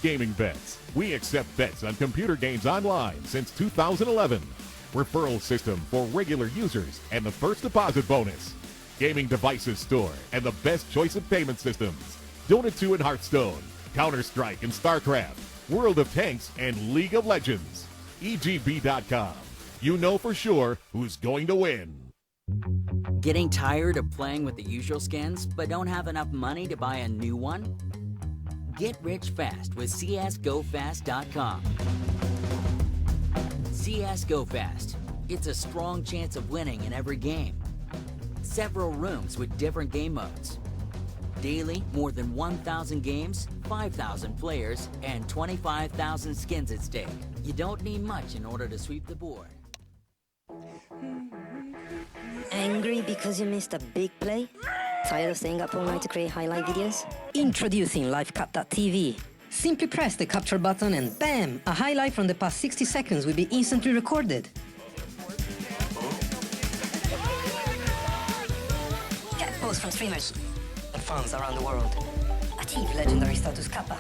gaming bets. We accept bets on computer games online since 2011. Referral system for regular users and the first deposit bonus. Gaming devices store and the best choice of payment systems. Dota 2 and Hearthstone, Counter-Strike and StarCraft, World of Tanks and League of Legends. EGB.com. You know for sure who's going to win. Getting tired of playing with the usual skins but don't have enough money to buy a new one? Get rich fast with csgofast.com. CS Go Fast. It's a strong chance of winning in every game. Several rooms with different game modes. Daily, more than 1,000 games, 5,000 players, and 25,000 skins at stake. You don't need much in order to sweep the board. Angry because you missed a big play? Tired of staying up all night to create highlight videos? Introducing LiveCap.tv. Simply press the capture button and bam! A highlight from the past 60 seconds will be instantly recorded. Get posts from streamers and fans around the world. Achieve legendary status Kappa.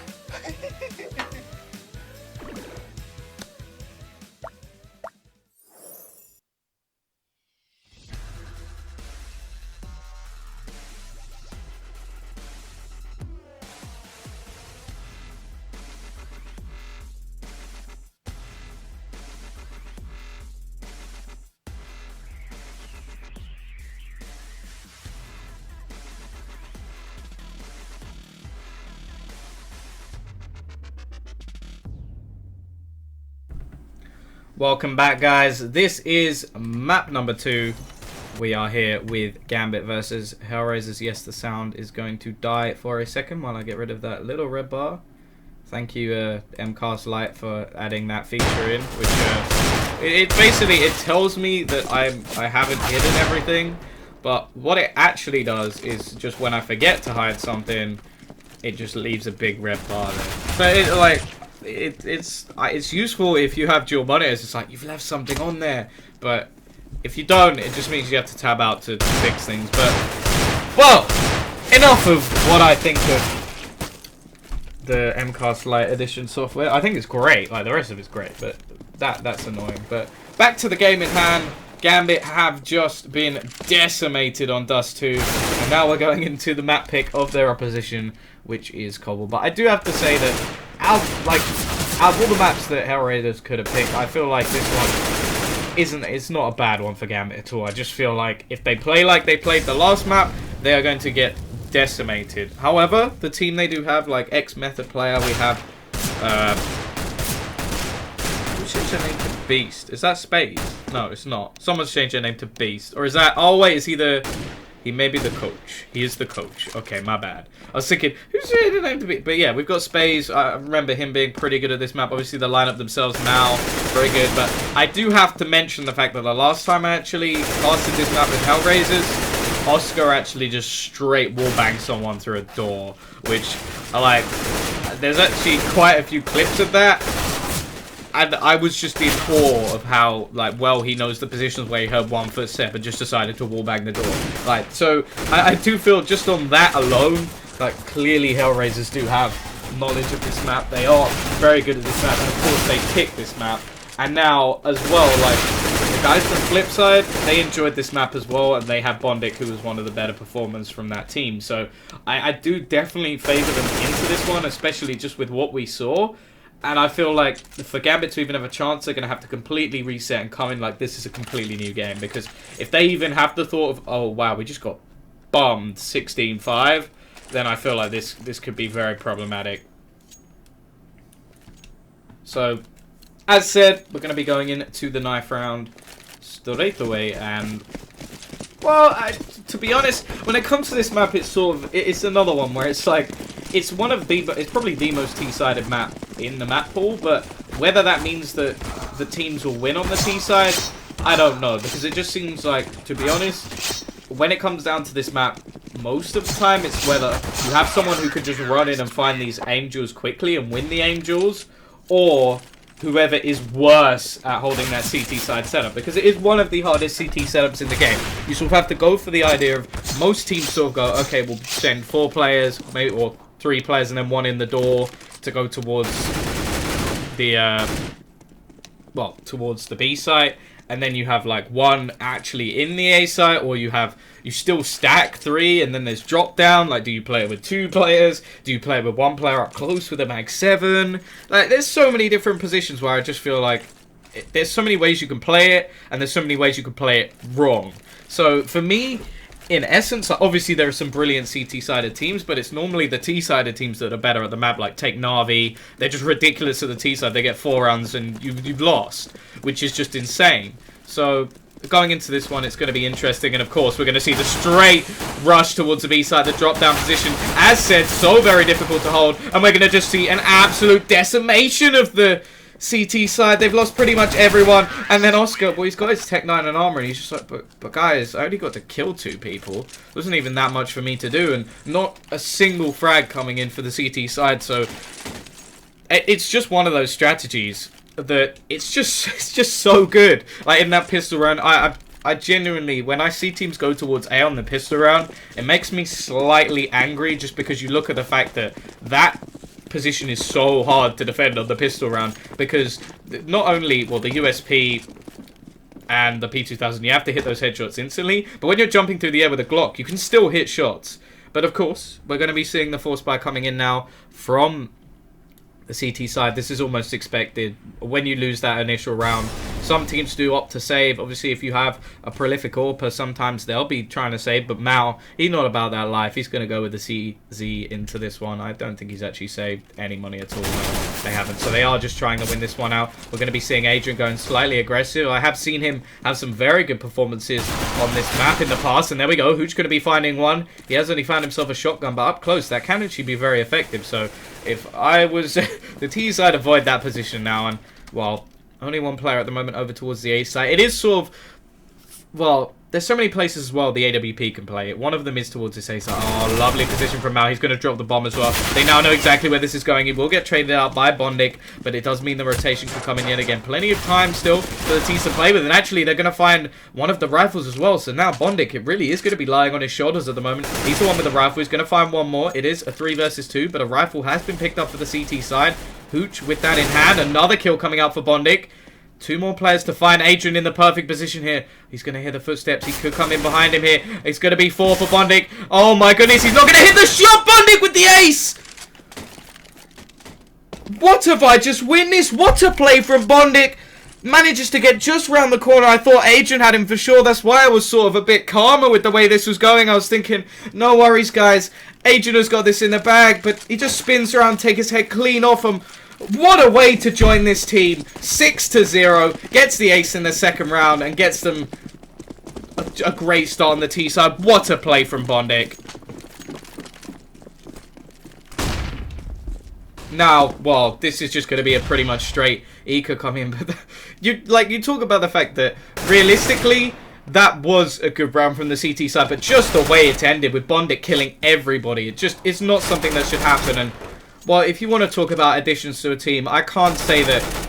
Welcome back, guys. This is map number 2. We are here with Gambit versus Hellraisers. Yes, the sound is going to die for a second while I get rid of that little red bar. Thank you, MCast Lite, for adding that feature in, which it basically tells me that I haven't hidden everything, but what it actually does is just when I forget to hide something, it just leaves a big red bar there. So it's useful if you have dual monitors. It's like you've left something on there, but if you don't, it just means you have to tab out to fix things. But well, enough of what I think of the MCast Lite Edition software. I think it's great. Like the rest of it's great, but that's annoying. But back to the game in hand. Gambit have just been decimated on Dust 2, and now we're going into the map pick of their opposition, which is Cobble. But I do have to say that out of all the maps that Hellraisers could have picked, I feel like this one it's not a bad one for Gambit at all. I just feel like if they play like they played the last map, they are going to get decimated. However, the team they do have, like X-Method player, we have who's changed their name to Beast? Is that Spades? No, it's not. Someone's changed their name to Beast. Or is that... Oh, wait, is he the... He may be the coach. He is the coach. Okay, my bad. I was thinking, who's changed their name to Beast? But yeah, we've got Spades. I remember him being pretty good at this map. Obviously, the lineup themselves now, very good. But I do have to mention the fact that the last time I actually casted this map with Hellraisers, Oscar actually just straight wallbanged someone through a door. Which, I like... There's actually quite a few clips of that. And I was just in awe of how, like, well he knows the positions where he heard one footstep and just decided to wallbang the door. Like, so I do feel just on that alone, like, clearly Hellraisers do have knowledge of this map. They are very good at this map, and of course they picked this map. And now, as well, like, the guys on the flip side, they enjoyed this map as well, and they have Bondic, who was one of the better performers from that team. So I do definitely favour them into this one, especially just with what we saw. And I feel like for Gambit to even have a chance, they're going to have to completely reset and come in like this is a completely new game. Because if they even have the thought of, oh wow, we just got bombed 16-5, then I feel like this could be very problematic. So, as said, we're going to be going into the knife round straight away. And, well, to be honest, when it comes to this map, it's sort of, it's another one where it's like, it's one of the, it's probably the most T-sided map in the map pool, but whether that means that the teams will win on the T-side, I don't know, because it just seems like, to be honest, when it comes down to this map, most of the time it's whether you have someone who can just run in and find these aim duels quickly and win the aim duels, or whoever is worse at holding that CT side setup, because it is one of the hardest CT setups in the game. You sort of have to go for the idea of, most teams sort of go, okay, we'll send 4 players, maybe, or 3 players and then 1 in the door, to go towards the towards the B site, and then you have like one actually in the A site, or you still stack 3 and then there's drop down. Like, do you play it with 2 players? Do you play it with 1 player up close with a mag 7? Like, there's so many different positions where I just feel like there's so many ways you can play it, and there's so many ways you can play it wrong. So for me, in essence, obviously there are some brilliant CT-sided teams, but it's normally the T-sided teams that are better at the map. Like, take Na'Vi. They're just ridiculous at the T-side. They get 4 rounds and you've lost, which is just insane. So going into this one, it's going to be interesting. And of course, we're going to see the straight rush towards the B side, the drop-down position. As said, so very difficult to hold. And we're going to just see an absolute decimation of the CT side. They've lost pretty much everyone. And then Oscar, well, he's got his Tech 9 and armor, and he's just like, but guys, I only got to kill 2 people. It wasn't even that much for me to do, and not a single frag coming in for the CT side. So it's just one of those strategies that it's just so good. Like, in that pistol round, I genuinely, when I see teams go towards A on the pistol round, it makes me slightly angry, just because you look at the fact that that position is so hard to defend on the pistol round, because not only, well, the USP and the P2000, you have to hit those headshots instantly, but when you're jumping through the air with a Glock, you can still hit shots. But of course, we're going to be seeing the force buy coming in now from the CT side. This is almost expected. When you lose that initial round, some teams do opt to save. Obviously, if you have a prolific AWPer, sometimes they'll be trying to save, but Mao, he's not about that life. He's going to go with the CZ into this one. I don't think he's actually saved any money at all. No, they haven't. So they are just trying to win this one out. We're going to be seeing Adrian going slightly aggressive. I have seen him have some very good performances on this map in the past, and there we go. Hooch going to be finding one. He has only found himself a shotgun, but up close, that can actually be very effective. So if I was the T side, avoid that position now. And, well, only 1 player at the moment over towards the A side. It is sort of, well, there's so many places as well the AWP can play it. One of them is towards this A side. Oh, lovely position from Mao. He's going to drop the bomb as well. They now know exactly where this is going. He will get traded out by Bondic, but it does mean the rotation could come in yet again. Plenty of time still for the teams to play with, and actually they're going to find one of the rifles as well. So now Bondic, it really is going to be lying on his shoulders at the moment. He's the one with the rifle. He's going to find one more. It is a 3 versus 2, but a rifle has been picked up for the CT side. Hooch with that in hand. Another kill coming out for Bondic. 2 more players to find Adrian in the perfect position here. He's going to hear the footsteps. He could come in behind him here. It's going to be 4 for Bondic. Oh my goodness, he's not going to hit the shot. Bondic with the ace. What have I just witnessed? What a play from Bondic. Manages to get just round the corner. I thought Adrian had him for sure. That's why I was sort of a bit calmer with the way this was going. I was thinking, no worries, guys. Adrian has got this in the bag, but he just spins around, take his head clean off him. What a way to join this team. 6-0. Gets the ace in the second round and gets them a great start on the T side. What a play from Bondic. Now, well, this is just going to be a pretty much straight Eco come in. But you talk about the fact that realistically, that was a good round from the CT side, but just the way it ended with Bondic killing everybody, it's not something that should happen. And well, if you want to talk about additions to a team, I can't say that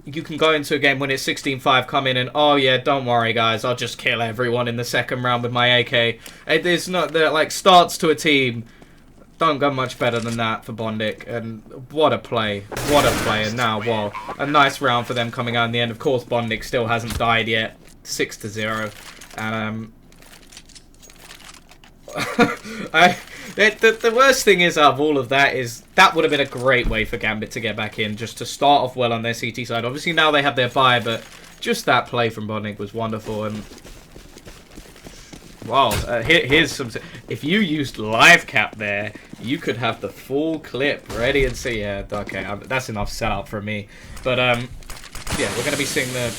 you can go into a game when it's 16-5, come in and, oh yeah, don't worry guys, I'll just kill everyone in the second round with my AK. There's not, like, starts to a team don't go much better than that for Bondic. And what a play. What a play. And now, well, a nice round for them coming out in the end. Of course, Bondic still hasn't died yet. 6-0. And, the worst thing is out of all of that is that would have been a great way for Gambit to get back in, just to start off well on their CT side. Obviously now they have their bye, but just that play from Bondic was wonderful. And wow, here's some. If you used live cap there, you could have the full clip ready and see. Yeah, okay, that's enough setup for me. But yeah, we're gonna be seeing the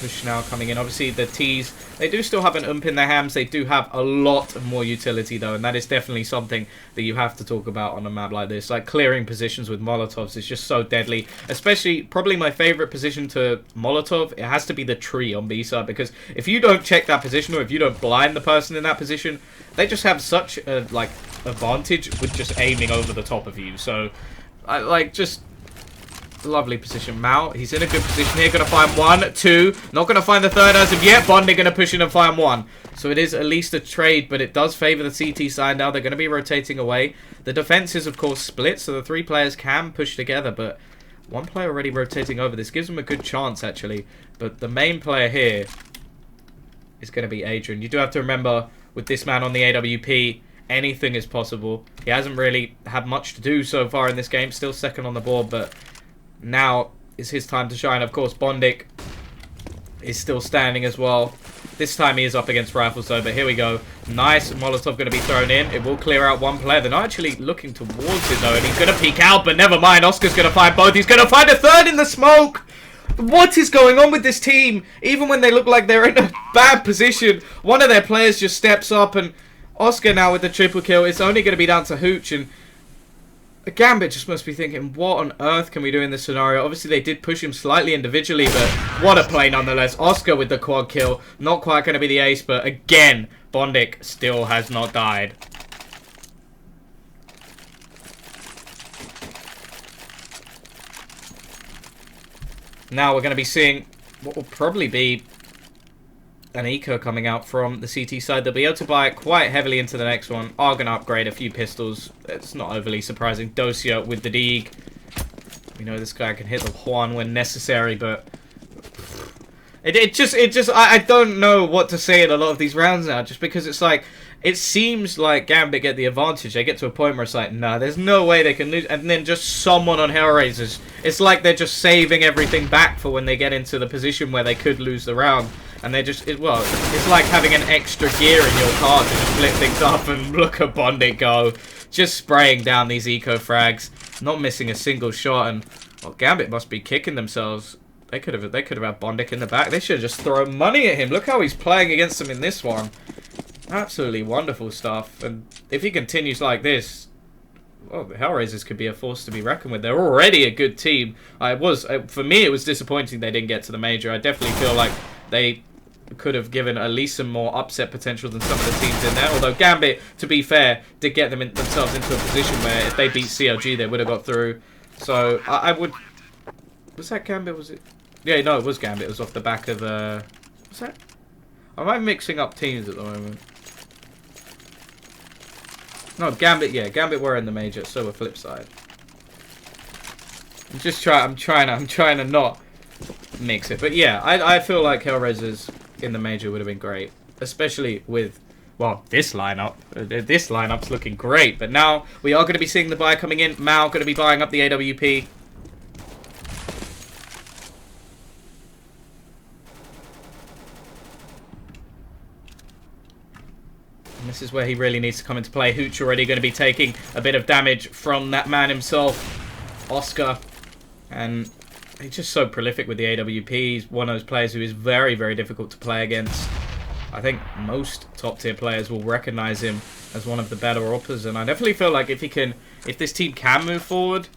push now coming in. Obviously the T's, they do still have an ump in their hams. They do have a lot more utility though, and that is definitely something that you have to talk about on a map like this. Like clearing positions with Molotovs is just so deadly. Especially, probably my favorite position to Molotov, it has to be the tree on B side, because if you don't check that position, or if you don't blind the person in that position, they just have such a like advantage with just aiming over the top of you. So I like just Lovely position. Mao, he's in a good position here. Going to find 1, 2. Not going to find the third as of yet. Bonding going to push in and find 1. So it is at least a trade, but it does favour the CT side now. They're going to be rotating away. The defence is, of course, split, so the 3 players can push together, but 1 player already rotating over. This gives them a good chance, actually. But the main player here is going to be Adrian. You do have to remember, with this man on the AWP, anything is possible. He hasn't really had much to do so far in this game. Still second on the board, but now is his time to shine. Of course, Bondic is still standing as well. This time he is up against Rifles though, but here we go. Nice Molotov going to be thrown in. It will clear out 1 player. They're not actually looking towards it though, and he's going to peek out, but never mind. Oscar's going to find both. He's going to find a third in the smoke. What is going on with this team? Even when they look like they're in a bad position, one of their players just steps up, and Oscar now with the triple kill. It's only going to be down to Hooch, and Gambit just must be thinking, what on earth can we do in this scenario? Obviously, they did push him slightly individually, but what a play nonetheless. Oscar with the quad kill. Not quite going to be the ace, but again, Bondic still has not died. Now we're going to be seeing what will probably be an eco coming out from the CT side. They'll be able to buy it quite heavily into the next one. Are going to upgrade a few pistols. It's not overly surprising. Dosia with the Deeg. We know this guy can hit the Juan when necessary, but I don't know what to say in a lot of these rounds now, just because it's like, it seems like Gambit get the advantage. They get to a point where it's like, nah, there's no way they can lose. And then just someone on Hellraisers. It's like they're just saving everything back for when they get into the position where they could lose the round. And they just, well, it's like having an extra gear in your car to just flip things up, and look at Bondic go. Just spraying down these eco frags. Not missing a single shot. And, well, Gambit must be kicking themselves. They could have had Bondic in the back. They should have just thrown money at him. Look how he's playing against them in this one. Absolutely wonderful stuff. And if he continues like this, well, the Hellraisers could be a force to be reckoned with. They're already a good team. For me, it was disappointing they didn't get to the major. I definitely feel like they could have given at least some more upset potential than some of the teams in there. Although Gambit, to be fair, did get themselves into a position where if they beat CLG, they would have got through. So I would. Was that Gambit? Was it? Yeah, no, it was Gambit. It was off the back of. What's that? Am I mixing up teams at the moment? No, Gambit. Yeah, Gambit were in the major. So were Flipside. I'm trying to not mix it. But yeah, I feel like Hellraisers in the major would have been great, especially with, well, this lineup. This lineup's looking great. But now we are going to be seeing the buy coming in. Mao going to be buying up the AWP. And this is where he really needs to come into play. Hooch already going to be taking a bit of damage from that man himself, Oscar. And he's just so prolific with the AWP. He's one of those players who is very, very difficult to play against. I think most top-tier players will recognize him as one of the better uppers. And I definitely feel like if this team can move forward,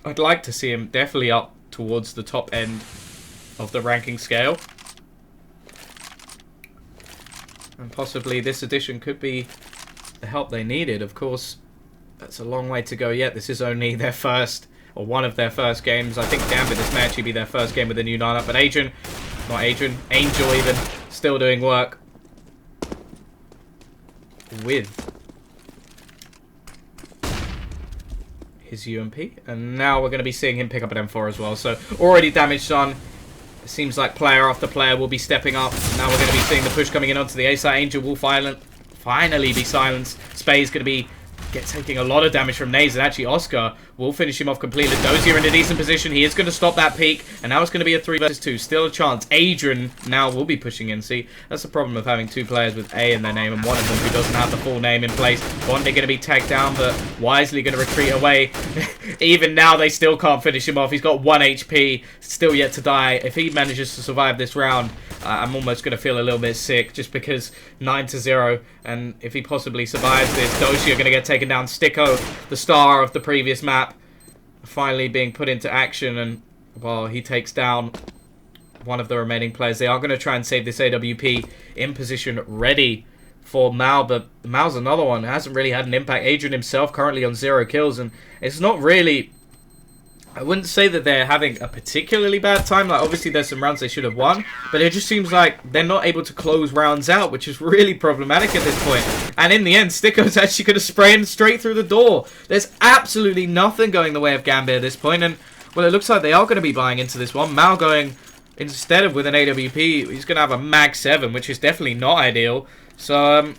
I'd like to see him definitely up towards the top end of the ranking scale. And possibly this edition could be the help they needed. Of course, that's a long way to go yet. This is only their first, or one of their first games. I think Gambit, this may actually be their first game with the new lineup. But Angel even, still doing work with his UMP. And now we're going to be seeing him pick up an M4 as well. So already damage done. It seems like player after player will be stepping up. Now we're going to be seeing the push coming in onto the A side. Angel will finally be silenced. Spay's going to be taking a lot of damage from Naze, and actually Oscar will finish him off completely. Dozier in a decent position. He is going to stop that peak, and now it's going to be a 3 versus 2. Still a chance. Adrian now will be pushing in. See, that's the problem of having 2 players with A in their name, and one of them who doesn't have the full name in place. Bondic going to be tagged down, but wisely going to retreat away. Even now, they still can't finish him off. He's got 1 HP, still yet to die. If he manages to survive this round, I'm almost going to feel a little bit sick, just because 9-0, and if he possibly survives this, Doshi are going to get taken down. Sticko, the star of the previous map, finally being put into action, and, well, he takes down one of the remaining players. They are going to try and save this AWP in position, ready for Mao, but Mao's another one who hasn't really had an impact. Adrian himself currently on 0 kills, and it's not really I wouldn't say that they're having a particularly bad time. Like, obviously, there's some rounds they should have won. But it just seems like they're not able to close rounds out, which is really problematic at this point. And in the end, Sticko's actually going to spray him straight through the door. There's absolutely nothing going the way of Gambit at this point. And, well, it looks like they are going to be buying into this one. Mao going, instead of with an AWP, he's going to have a Mag 7, which is definitely not ideal. So,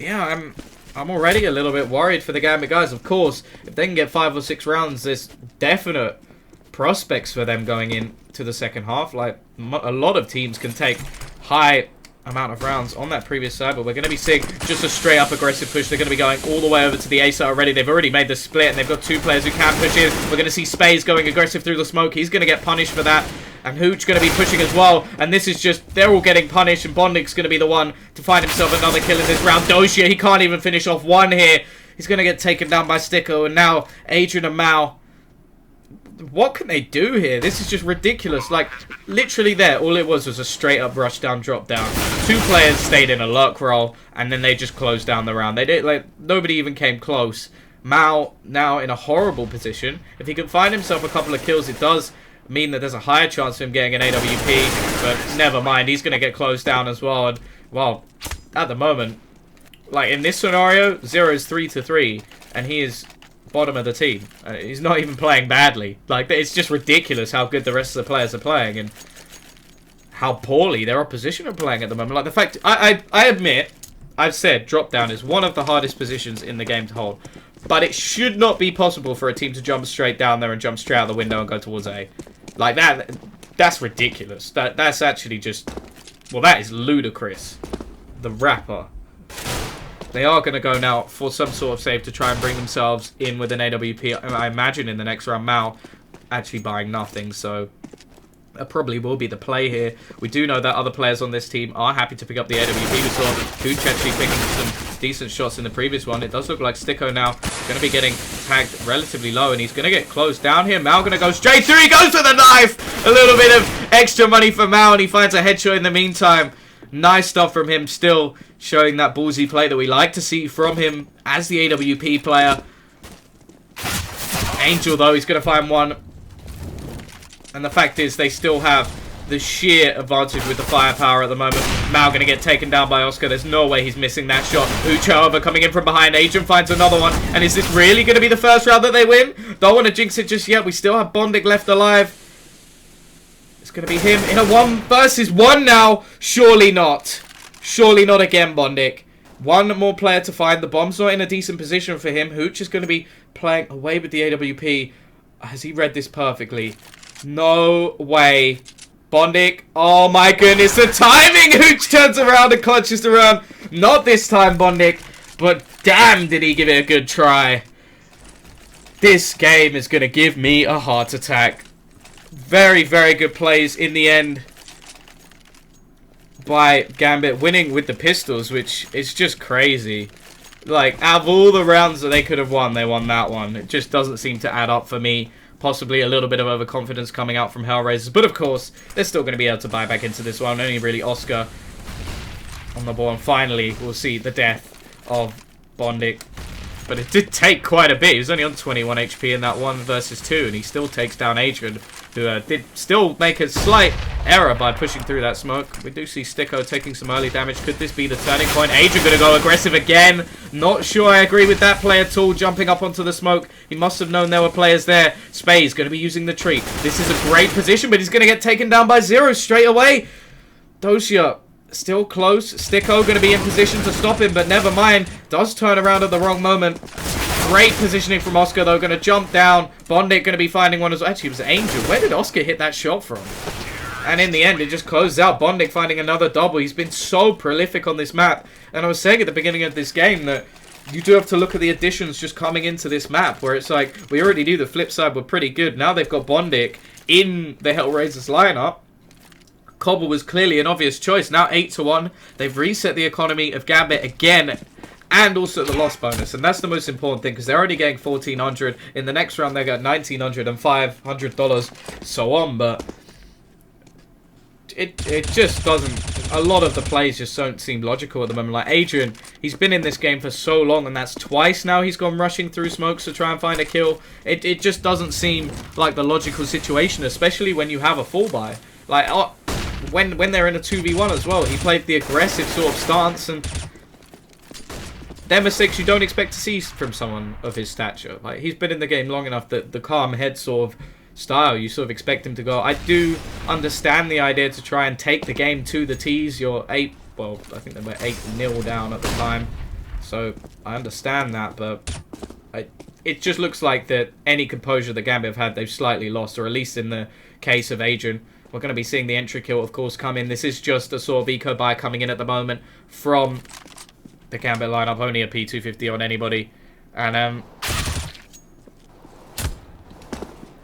yeah, I'm already a little bit worried for the Gambit guys. Of course, if they can get 5 or 6 rounds, there's definite prospects for them going into the second half. Like, a lot of teams can take high amount of rounds on that previous side, but we're going to be seeing just a straight up aggressive push. They're going to be going all the way over to the A side already. They've already made the split, and they've got 2 players who can push in. We're going to see Spades going aggressive through the smoke. He's going to get punished for that. And Hooch going to be pushing as well. And this is just, they're all getting punished. And Bondik's going to be the one to find himself another kill in this round. Dosia, he can't even finish off one here. He's going to get taken down by Sticko. And now Adrian and Mao. What can they do here? This is just ridiculous. Like, literally there, all it was a straight up rush down, drop down. 2 players stayed in a lurk roll. And then they just closed down the round. They did, like, nobody even came close. Mao now in a horrible position. If he can find himself a couple of kills, it does mean that there's a higher chance of him getting an AWP, but never mind, he's going to get closed down as well. And, well, at the moment, like in this scenario, 0 is 3-3, and he is bottom of the team. He's not even playing badly. Like, it's just ridiculous how good the rest of the players are playing, and how poorly their opposition are playing at the moment. Like, the fact, I admit, I've said drop down is one of the hardest positions in the game to hold. But it should not be possible for a team to jump straight down there and jump straight out the window and go towards A. Like, that's ridiculous. That's actually just, well, that is ludicrous. The rapper. They are going to go now for some sort of save to try and bring themselves in with an AWP. I imagine in the next round, Mao actually buying nothing, so that probably will be the play here. We do know that other players on this team are happy to pick up the AWP. We saw Hooch actually picking some decent shots in the previous one. It does look like Sticko now going to be getting tagged relatively low, and he's going to get closed down here. Mao going to go straight through. He goes for the knife. A little bit of extra money for Mao, and he finds a headshot in the meantime. Nice stuff from him, still showing that ballsy play that we like to see from him as the AWP player. Angel, though, he's going to find one. And the fact is, they still have the sheer advantage with the firepower at the moment. Mao going to get taken down by Oscar. There's no way he's missing that shot. Hooch, however, coming in from behind. Adrian finds another one. And is this really going to be the first round that they win? Don't want to jinx it just yet. We still have Bondik left alive. It's going to be him in a 1 versus 1 now. Surely not. Surely not again, Bondik. One more player to find. The bomb's not in a decent position for him. Hooch is going to be playing away with the AWP. Has he read this perfectly? No way. Bondik. Oh my goodness. The timing. Hooch turns around and clutches around. Not this time, Bondik. But damn, did he give it a good try. This game is going to give me a heart attack. Very, very good plays in the end by Gambit, winning with the pistols, which is just crazy. Like, out of all the rounds that they could have won, they won that one. It just doesn't seem to add up for me. Possibly a little bit of overconfidence coming out from Hellraisers. But of course, they're still going to be able to buy back into this one. Only really Oscar on the ball. And finally, we'll see the death of Bondik. But it did take quite a bit. He was only on 21 HP in that 1 versus 2. And he still takes down Adrian, who did still make a slight error by pushing through that smoke. We do see Sticko taking some early damage. Could this be the turning point? Adrian going to go aggressive again. Not sure I agree with that play at all. Jumping up onto the smoke. He must have known there were players there. Spay's going to be using the tree. This is a great position, but he's going to get taken down by 0 straight away. Dosia still close. Sticko going to be in position to stop him, but never mind. Does turn around at the wrong moment. Great positioning from Oscar, though. Going to jump down. Bondik going to be finding one as well. Actually, it was Angel. Where did Oscar hit that shot from? And in the end, it just closes out. Bondik finding another double. He's been so prolific on this map. And I was saying at the beginning of this game that you do have to look at the additions just coming into this map, where it's like, we already knew the flip side were pretty good. Now they've got Bondik in the Hellraisers lineup. Cobble was clearly an obvious choice. Now 8-1. They've reset the economy of Gambit again. And also the loss bonus. And that's the most important thing, because they're already getting $1,400. In the next round, they got $1,900 and $500. So on. But it just doesn't. A lot of the plays just don't seem logical at the moment. Like Adrian, he's been in this game for so long, and that's twice now he's gone rushing through smokes to try and find a kill. It just doesn't seem like the logical situation, especially when you have a full buy. Like when they're in a 2v1 as well, he played the aggressive sort of stance, and they're mistakes you don't expect to see from someone of his stature. Like he's been in the game long enough that the calm head sort of style, you sort of expect him to go. I do understand the idea to try and take the game to the tees. You're I think they were 8-0 down at the time, so I understand that, but it just looks like that any composure the Gambit have had, they've slightly lost, or at least in the case of Adrian. We're going to be seeing the entry kill, of course, come in. This is just a sort of eco buy coming in at the moment from the Gambit lineup, only a P250 on anybody, and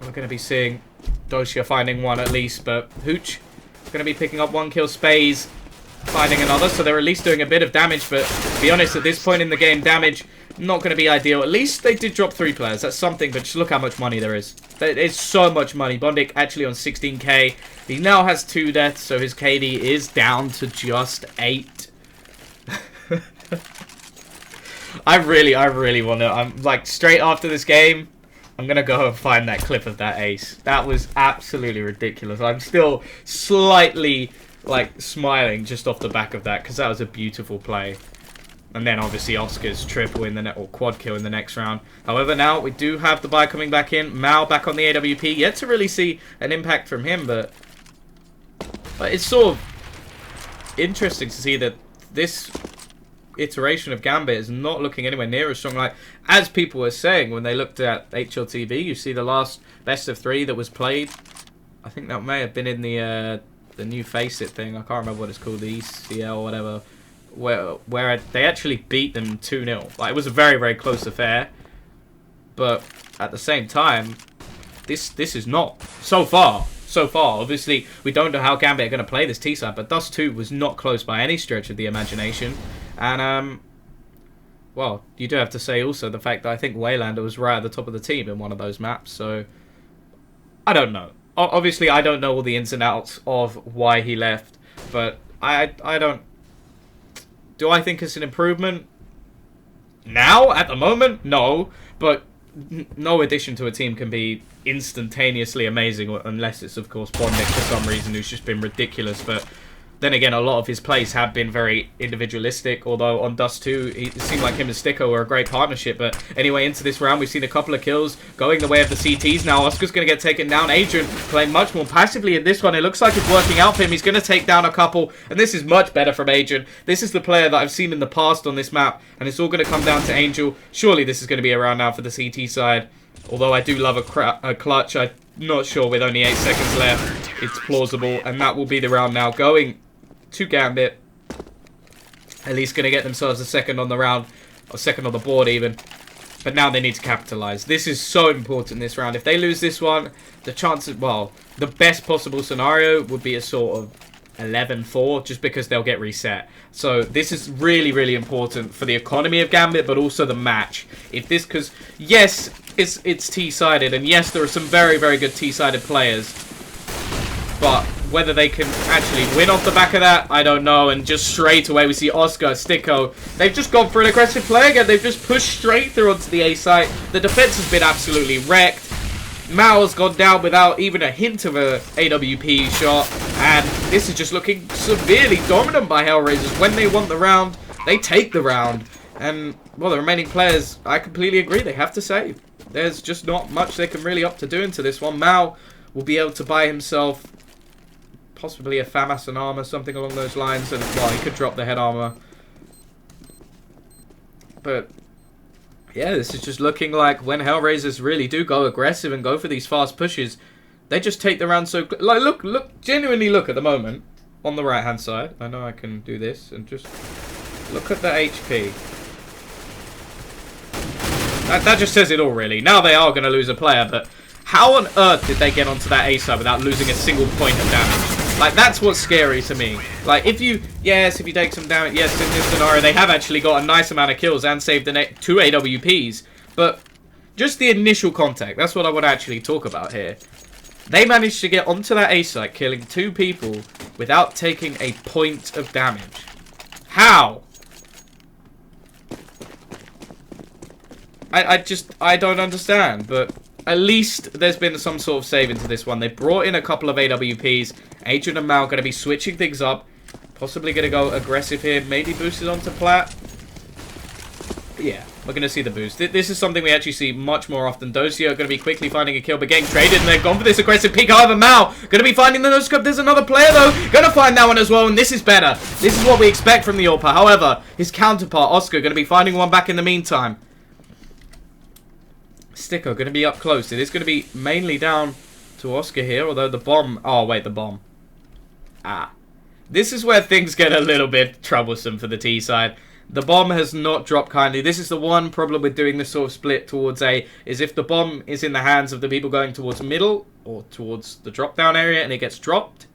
we're going to be seeing Dosia finding one at least, but Hooch going to be picking up one kill, Spaze finding another, so they're at least doing a bit of damage, but to be honest, at this point in the game, damage not going to be ideal. At least they did drop 3 players, that's something, but just look how much money there is. There is so much money. Bondik actually on 16k. He now has 2 deaths, so his KD is down to just 8. I really want to, I'm like, straight after this game, I'm going to go and find that clip of that ace. That was absolutely ridiculous. I'm still slightly, like, smiling just off the back of that, because that was a beautiful play. And then, obviously, Oscar's triple in the or quad kill in the next round. However, now we do have the buy coming back in. Mao back on the AWP. Yet to really see an impact from him, but it's sort of interesting to see that this iteration of Gambit is not looking anywhere near as strong. Like, as people were saying when they looked at HLTV, you see the last best of 3 that was played. I think that may have been in the new Face It thing. I can't remember what it's called, the ECL or whatever, where they actually beat them 2-0. Like, it was a very, very close affair, but at the same time, this is not so far. Obviously, we don't know how Gambit are going to play this T-side, but Dust 2 was not close by any stretch of the imagination. And, well, you do have to say also the fact that I think Waylander was right at the top of the team in one of those maps, so I don't know. Obviously, I don't know all the ins and outs of why he left, but I don't... Do I think it's an improvement? Now, at the moment, no, but no addition to a team can be instantaneously amazing, unless it's, of course, Bondik for some reason, who's just been ridiculous. But then again, a lot of his plays have been very individualistic, although on Dust 2, it seemed like him and Sticko were a great partnership. But anyway, into this round, we've seen a couple of kills going the way of the CTs. Now, Oscar's going to get taken down. Adrian playing much more passively in this one. It looks like it's working out for him. He's going to take down a couple, and this is much better from Adrian. This is the player that I've seen in the past on this map, and it's all going to come down to Angel. Surely this is going to be a round now for the CT side, although I do love a clutch. I'm not sure with only 8 seconds left. It's plausible, and that will be the round now going to Gambit. At least going to get themselves a second on the round, or second on the board even. But now they need to capitalize. This is so important this round. If they lose this one, the chances, well, the best possible scenario would be a sort of 11-4, just because they'll get reset. So this is really, really important for the economy of Gambit, but also the match. If this, because yes, it's T-sided, and yes, there are some very, very good T-sided players, but whether they can actually win off the back of that, I don't know. And just straight away, we see Oscar, Sticko. They've just gone for an aggressive play again. They've just pushed straight through onto the A site. The defense has been absolutely wrecked. Mao's gone down without even a hint of a AWP shot. And this is just looking severely dominant by Hellraisers. When they want the round, they take the round. And, well, the remaining players, I completely agree, they have to save. There's just not much they can really opt to do into this one. Mao will be able to buy himself possibly a FAMAS and armor, something along those lines, and well, he could drop the head armor. But yeah, this is just looking like when Hellraisers really do go aggressive and go for these fast pushes, they just take the round so like look, genuinely look at the moment on the right hand side. I know I can do this and just look at the HP. That just says it all, really. Now they are going to lose a player, but how on earth did they get onto that A side without losing a single point of damage? Like, that's what's scary to me. Like, if you take some damage, yes, in this scenario, they have actually got a nice amount of kills and saved the 2 AWPs, but just the initial contact, that's what I would actually talk about here. They managed to get onto that A site, killing 2 people without taking a point of damage. How? I don't understand, but at least there's been some sort of save into this one. They brought in a couple of AWPs. Adrian and Mal going to be switching things up. Possibly going to go aggressive here. Maybe boosted onto Plat. Yeah, we're going to see the boost. This is something we actually see much more often. Dosia are going to be quickly finding a kill, but getting traded, and they've gone for this aggressive peek. However, Mal going to be finding the no-scope. There's another player, though. Going to find that one as well, and this is better. This is what we expect from the AWPer. However, his counterpart, Oscar, going to be finding one back in the meantime. Sticker going to be up close. It is going to be mainly down to Oscar here, although the bomb... Oh, wait, the bomb. Ah. This is where things get a little bit troublesome for the T side. The bomb has not dropped kindly. This is the one problem with doing this sort of split towards A, is if the bomb is in the hands of the people going towards middle or towards the drop down area and it gets dropped,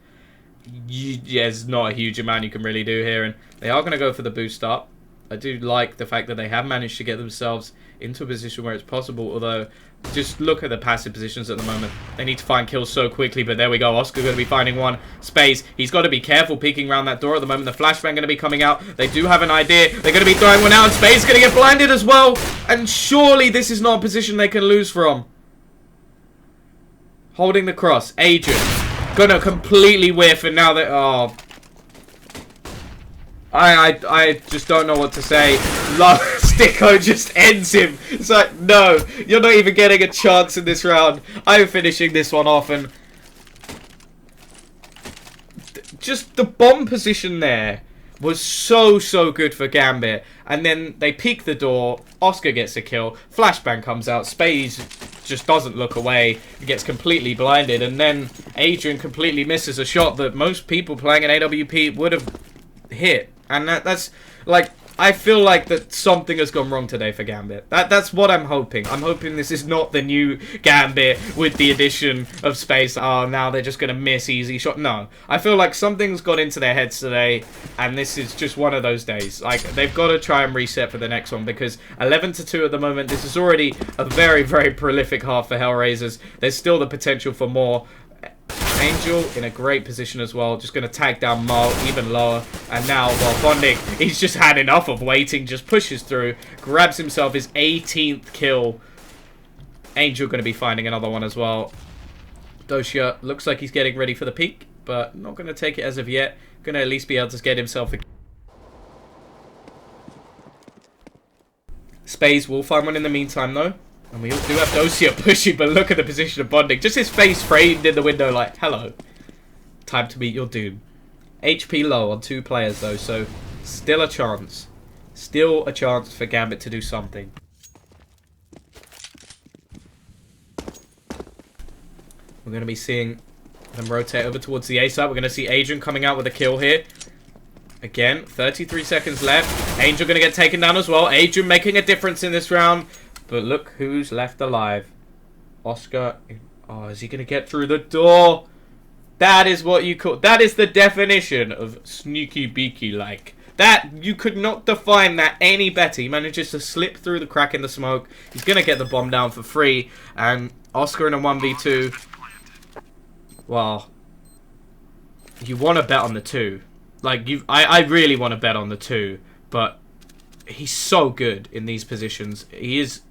there's not a huge amount you can really do here. And they are going to go for the boost up. I do like the fact that they have managed to get themselves into a position where it's possible, although just look at the passive positions at the moment. They need to find kills so quickly, but there we go. Oscar going to be finding one. Space, he's got to be careful peeking around that door at the moment. The flashbang going to be coming out. They do have an idea. They're going to be throwing one out, and Space going to get blinded as well. And surely this is not a position they can lose from. Holding the cross. Adrian going to completely whiff, and now that... Oh... I just don't know what to say. Sticko just ends him. It's like, no, you're not even getting a chance in this round. I'm finishing this one off, and just the bomb position there was so good for Gambit. And then they peek the door. Oscar gets a kill. Flashbang comes out. Spades just doesn't look away. He gets completely blinded, and then Adrian completely misses a shot that most people playing an AWP would have hit. And that's like, I feel like that something has gone wrong today for Gambit. That's what I'm hoping. I'm hoping this is not the new Gambit with the addition of Space. Oh, now they're just going to miss easy shot. No. I feel like something's got into their heads today, and this is just one of those days. Like, they've got to try and reset for the next one, because 11-2 at the moment, this is already a very prolific half for Hellraisers. There's still the potential for more. Angel in a great position as well. Just going to tag down Mo even lower. And now, well, Bonding, he's just had enough of waiting. Just pushes through. Grabs himself his 18th kill. Angel going to be finding another one as well. Dosia looks like he's getting ready for the peak, but not going to take it as of yet. Going to at least be able to get himself a... Spades will find one in the meantime, though. And we do have Dosia pushing, but look at the position of Bonding. Just his face framed in the window like, hello. Time to meet your doom. HP low on 2 players, though, so still a chance. Still a chance for Gambit to do something. We're going to be seeing them rotate over towards the A side. We're going to see Adrian coming out with a kill here. Again, 33 seconds left. Angel going to get taken down as well. Adrian making a difference in this round. But look who's left alive. Oscar. Oh, is he going to get through the door? That is what you call... That is the definition of sneaky beaky like. That, you could not define that any better. He manages to slip through the crack in the smoke. He's going to get the bomb down for free. And Oscar in a 1v2. Well, you want to bet on the 2. Like, I really want to bet on the 2. But he's so good in these positions. He is...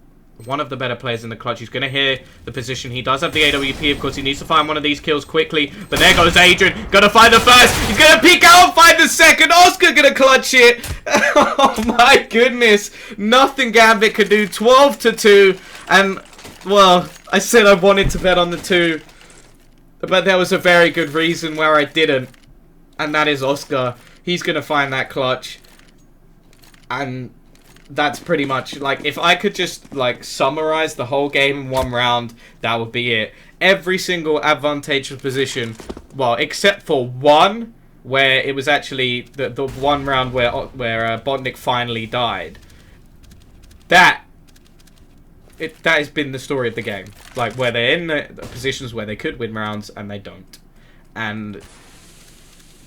one of the better players in the clutch. He's going to hear the position. He does have the AWP, of course. He needs to find one of these kills quickly. But there goes Adrian. Going to find the first. He's going to peek out and find the second. Oscar going to clutch it. Oh my goodness. Nothing Gambit could do. 12-2. And, well, I said I wanted to bet on the 2. But there was a very good reason where I didn't. And that is Oscar. He's going to find that clutch. And... that's pretty much, like, if I could just, like, summarize the whole game in one round, that would be it. Every single advantageous position, well, except for one, where it was actually the one round where Botnik finally died. That has been the story of the game. Like, where they're in the positions where they could win rounds, and they don't. And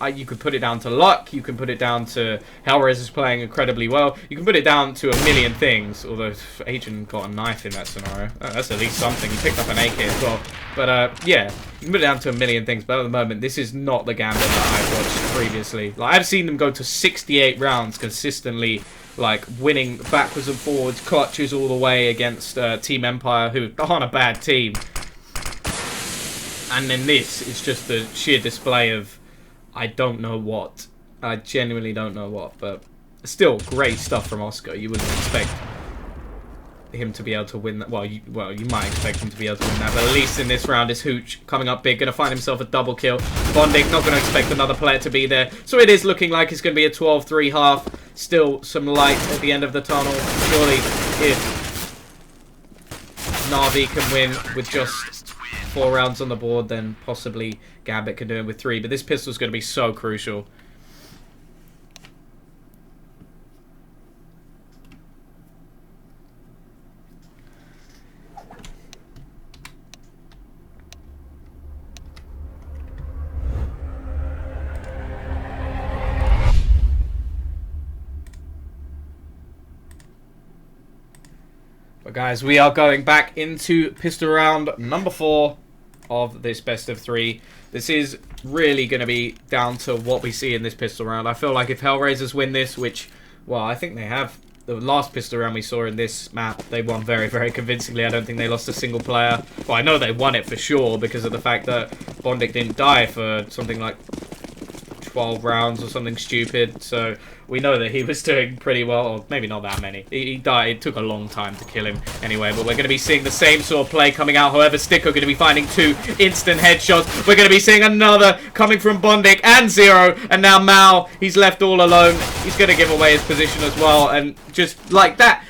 you could put it down to luck. You can put it down to Hellraiser's playing incredibly well. You can put it down to a million things. Although Agent got a knife in that scenario. That's at least something. He picked up an AK as well. But yeah, you can put it down to a million things. But at the moment, this is not the Gambit that I've watched previously. Like, I've seen them go to 68 rounds consistently, like winning backwards and forwards, clutches all the way against Team Empire, who aren't a bad team. And then this is just the sheer display of I don't know what. I genuinely don't know what, but still great stuff from Oscar. You wouldn't expect him to be able to win that. Well, you might expect him to be able to win that, but at least in this round is Hooch coming up big, going to find himself a double kill. Bondic not going to expect another player to be there, so it is looking like it's going to be a 12-3 half. Still some light at the end of the tunnel. Surely, if Na'Vi can win with just 4 rounds on the board, then possibly Gambit can do it with 3. But this pistol's going to be so crucial. But guys, we are going back into pistol round number 4 of this best of 3. This is really going to be down to what we see in this pistol round. I feel like if Hellraisers win this, which, well, I think they have. The last pistol round we saw in this map, they won very, very convincingly. I don't think they lost a single player. Well, I know they won it for sure because of the fact that Bondic didn't die for something like 12 rounds or something stupid. So we know that he was doing pretty well, or maybe not that many. He died. It took a long time to kill him anyway, but we're going to be seeing the same sort of play coming out. However, Sticko going to be finding 2 instant headshots. We're going to be seeing another coming from Bondic and Zero, and now Mao, he's left all alone. He's going to give away his position as well, and just like that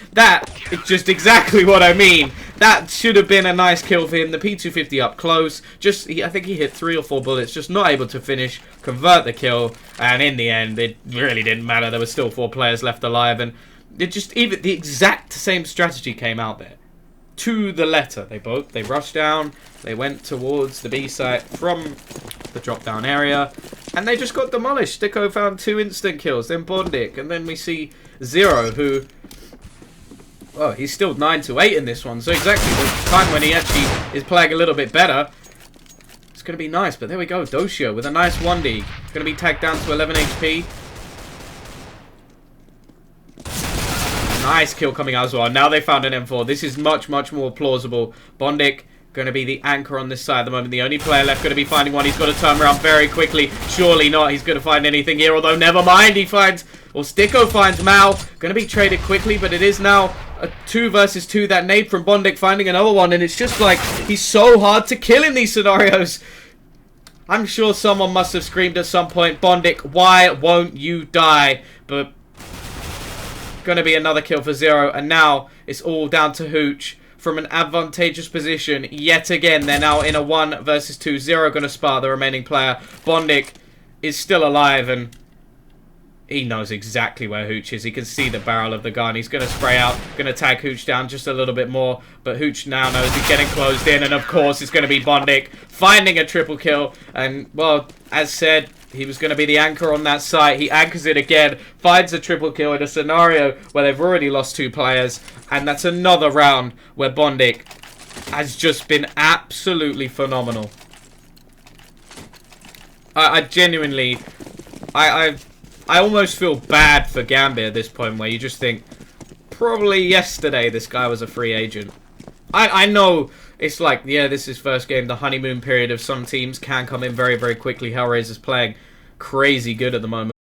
is just exactly what I mean. That should have been a nice kill for him. The P250 up close. I think he hit 3 or 4 bullets, just not able to finish, convert the kill. And in the end, it really didn't matter. There were still 4 players left alive. And it just, even the exact same strategy came out there. To the letter. They rushed down. They went towards the B site from the drop down area. And they just got demolished. Sticko found 2 instant kills. Then Bondic. And then we see Zero, who... Oh, he's still 9-8 in this one. So exactly the time when he actually is playing a little bit better. It's going to be nice. But there we go. Doshio with a nice 1D. Going to be tagged down to 11 HP. Nice kill coming out as well. Now they found an M4. This is much, much more plausible. Bondic going to be the anchor on this side at the moment. The only player left going to be finding one. He's got to turn around very quickly. Surely not. He's going to find anything here. Although, never mind. He finds... Or Sticko finds Mao. Going to be traded quickly, but it is now a 2 versus 2. That nade from Bondic finding another one, and it's just like he's so hard to kill in these scenarios. I'm sure someone must have screamed at some point, Bondic, why won't you die? But going to be another kill for Zero, and now it's all down to Hooch from an advantageous position. Yet again, they're now in a 1 versus 2. Zero going to spar the remaining player. Bondic is still alive, and he knows exactly where Hooch is. He can see the barrel of the gun. He's going to spray out, going to tag Hooch down just a little bit more. But Hooch now knows he's getting closed in. And of course, it's going to be Bondic finding a triple kill. And, well, as said, he was going to be the anchor on that site. He anchors it again, finds a triple kill in a scenario where they've already lost 2 players. And that's another round where Bondic has just been absolutely phenomenal. I genuinely... I almost feel bad for Gambit at this point, where you just think, probably yesterday this guy was a free agent. I know it's like, yeah, this is first game. The honeymoon period of some teams can come in very, very quickly. Hellraiser's playing crazy good at the moment.